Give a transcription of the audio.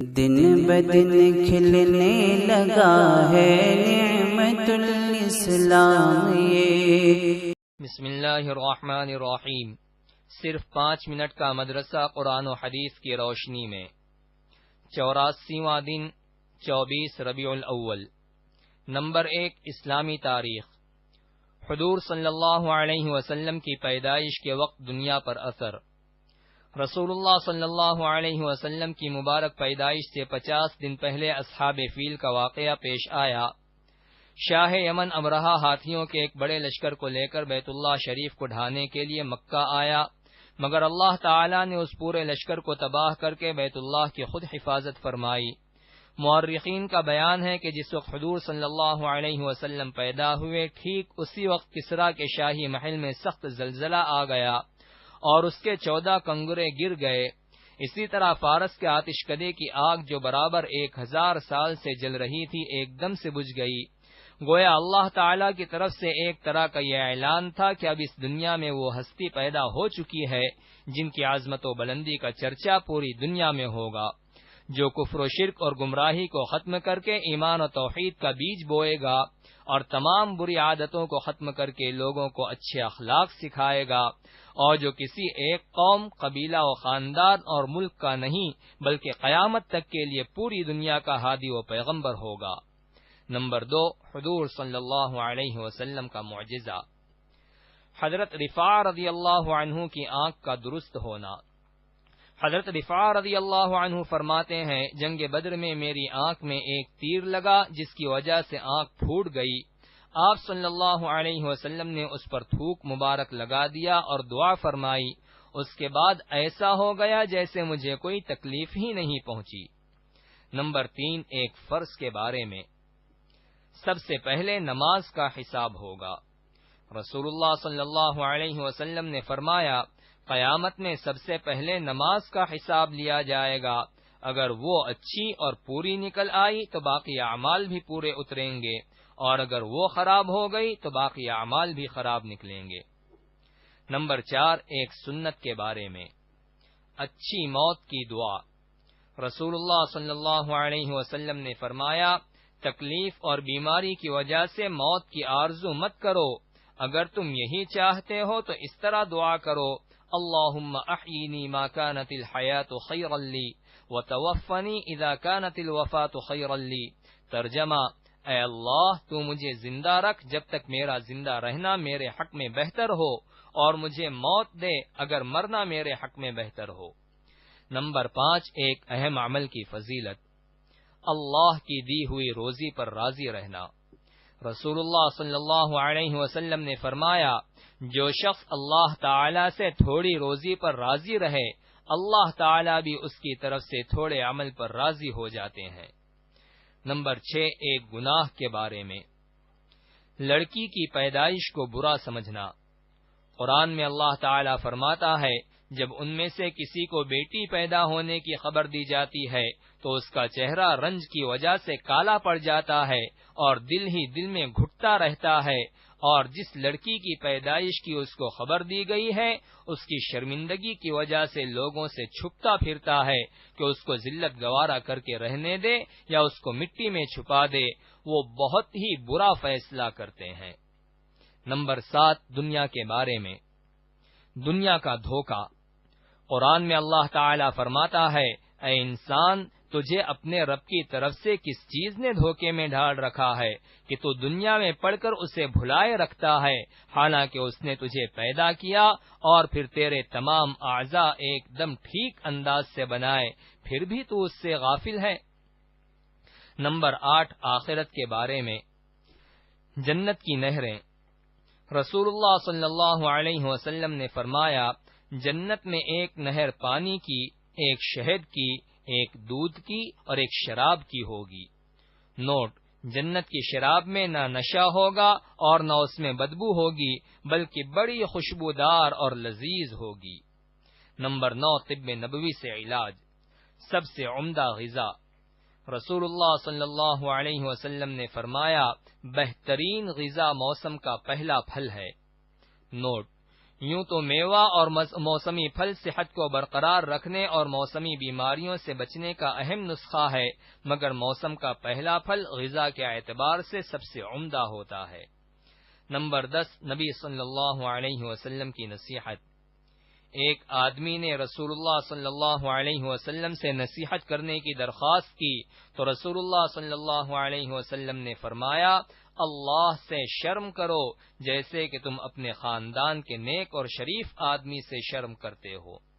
دن بدن کھلنے لگا ہے نعمت الاسلام یہ۔ بسم اللہ الرحمن الرحیم۔ صرف 5 منٹ کا مدرسہ قرآن و حدیث کی روشنی میں 84واں دن 24 ربیع الاول۔ نمبر 1، اسلامی تاریخ۔ حضور صلی اللہ علیہ وسلم کی پیدائش کے وقت دنیا پر اثر۔ رسول اللہ صلی اللہ علیہ وسلم کی مبارک پیدائش سے 50 دن پہلے اصحاب فیل کا واقعہ پیش آیا۔ شاہ یمن ابرہہ ہاتھیوں کے ایک بڑے لشکر کو لے کر بیت اللہ شریف کو ڈھانے کے لیے مکہ آیا، مگر اللہ تعالی نے اس پورے لشکر کو تباہ کر کے بیت اللہ کی خود حفاظت فرمائی۔ مورخین کا بیان ہے کہ جس وقت حضور صلی اللہ علیہ وسلم پیدا ہوئے، ٹھیک اسی وقت کسریٰ کے شاہی محل میں سخت زلزلہ آ گیا اور اس کے 14 کنگرے گر گئے۔ اسی طرح فارس کے آتش کدے کی آگ جو برابر 1000 سال سے جل رہی تھی ایک دم سے بجھ گئی۔ گویا اللہ تعالی کی طرف سے ایک طرح کا یہ اعلان تھا کہ اب اس دنیا میں وہ ہستی پیدا ہو چکی ہے جن کی عظمت و بلندی کا چرچا پوری دنیا میں ہوگا، جو کفر و شرک اور گمراہی کو ختم کر کے ایمان و توحید کا بیج بوئے گا اور تمام بری عادتوں کو ختم کر کے لوگوں کو اچھے اخلاق سکھائے گا، اور جو کسی ایک قوم، قبیلہ و خاندان اور ملک کا نہیں بلکہ قیامت تک کے لیے پوری دنیا کا ہادی و پیغمبر ہوگا۔ نمبر 2، حضور صلی اللہ علیہ وسلم کا معجزہ۔ حضرت رفاع رضی اللہ عنہ کی آنکھ کا درست ہونا۔ حضرت رفاع رضی اللہ عنہ فرماتے ہیں، جنگ بدر میں میری آنکھ میں ایک تیر لگا جس کی وجہ سے آنکھ پھوٹ گئی۔ آپ صلی اللہ علیہ وسلم نے اس پر تھوک مبارک لگا دیا اور دعا فرمائی، اس کے بعد ایسا ہو گیا جیسے مجھے کوئی تکلیف ہی نہیں پہنچی۔ نمبر 3، ایک فرض کے بارے میں۔ سب سے پہلے نماز کا حساب ہوگا۔ رسول اللہ صلی اللہ علیہ وسلم نے فرمایا، قیامت میں سب سے پہلے نماز کا حساب لیا جائے گا، اگر وہ اچھی اور پوری نکل آئی تو باقی اعمال بھی پورے اتریں گے، اور اگر وہ خراب ہو گئی تو باقی اعمال بھی خراب نکلیں گے۔ نمبر 4، ایک سنت کے بارے میں۔ اچھی موت کی دعا۔ رسول اللہ صلی اللہ علیہ وسلم نے فرمایا، تکلیف اور بیماری کی وجہ سے موت کی آرزو مت کرو، اگر تم یہی چاہتے ہو تو اس طرح دعا کرو، اللہم احیینی ما کانت الحیات خیرا لی وتوفنی اذا کانت الوفات خیرا لی۔ ترجمہ، اے اللہ تو مجھے زندہ رکھ جب تک میرا زندہ رہنا میرے حق میں بہتر ہو، اور مجھے موت دے اگر مرنا میرے حق میں بہتر ہو۔ نمبر 5، ایک اہم عمل کی فضیلت۔ اللہ کی دی ہوئی روزی پر راضی رہنا۔ رسول اللہ صلی اللہ علیہ وسلم نے فرمایا، جو شخص اللہ تعالی سے تھوڑی روزی پر راضی رہے، اللہ تعالی بھی اس کی طرف سے تھوڑے عمل پر راضی ہو جاتے ہیں۔ نمبر 6، ایک گناہ کے بارے میں۔ لڑکی کی پیدائش کو برا سمجھنا۔ قرآن میں اللہ تعالی فرماتا ہے، جب ان میں سے کسی کو بیٹی پیدا ہونے کی خبر دی جاتی ہے تو اس کا چہرہ رنج کی وجہ سے کالا پڑ جاتا ہے اور دل ہی دل میں گھٹتا رہتا ہے، اور جس لڑکی کی پیدائش کی اس کو خبر دی گئی ہے اس کی شرمندگی کی وجہ سے لوگوں سے چھپتا پھرتا ہے کہ اس کو ذلت گوارا کر کے رہنے دے یا اس کو مٹی میں چھپا دے، وہ بہت ہی برا فیصلہ کرتے ہیں۔ نمبر 7، دنیا کے بارے میں۔ دنیا کا دھوکہ۔ قرآن میں اللہ تعالی فرماتا ہے، اے انسان، تجھے اپنے رب کی طرف سے کس چیز نے دھوکے میں ڈال رکھا ہے کہ تو دنیا میں پڑھ کر اسے بھلائے رکھتا ہے، حالانکہ اس نے تجھے پیدا کیا اور پھر تیرے تمام اعضاء ایک دم ٹھیک انداز سے بنائے، پھر بھی تو اس سے غافل ہے۔ نمبر 8، آخرت کے بارے میں۔ جنت کی نہریں۔ رسول اللہ صلی اللہ علیہ وسلم نے فرمایا، جنت میں ایک نہر پانی کی، ایک شہد کی، ایک دودھ کی اور ایک شراب کی ہوگی۔ نوٹ، جنت کی شراب میں نہ نشہ ہوگا اور نہ اس میں بدبو ہوگی، بلکہ بڑی خوشبودار اور لذیذ ہوگی۔ نمبر 9، طب نبوی سے علاج۔ سب سے عمدہ غذا۔ رسول اللہ صلی اللہ علیہ وسلم نے فرمایا، بہترین غذا موسم کا پہلا پھل ہے۔ نوٹ، یوں تو میوہ اور موسمی پھل صحت کو برقرار رکھنے اور موسمی بیماریوں سے بچنے کا اہم نسخہ ہے، مگر موسم کا پہلا پھل غذا کے اعتبار سے سب سے عمدہ ہوتا ہے۔ نمبر 10، نبی صلی اللہ علیہ وسلم کی نصیحت۔ ایک آدمی نے رسول اللہ صلی اللہ علیہ وسلم سے نصیحت کرنے کی درخواست کی تو رسول اللہ صلی اللہ علیہ وسلم نے فرمایا، اللہ سے شرم کرو جیسے کہ تم اپنے خاندان کے نیک اور شریف آدمی سے شرم کرتے ہو۔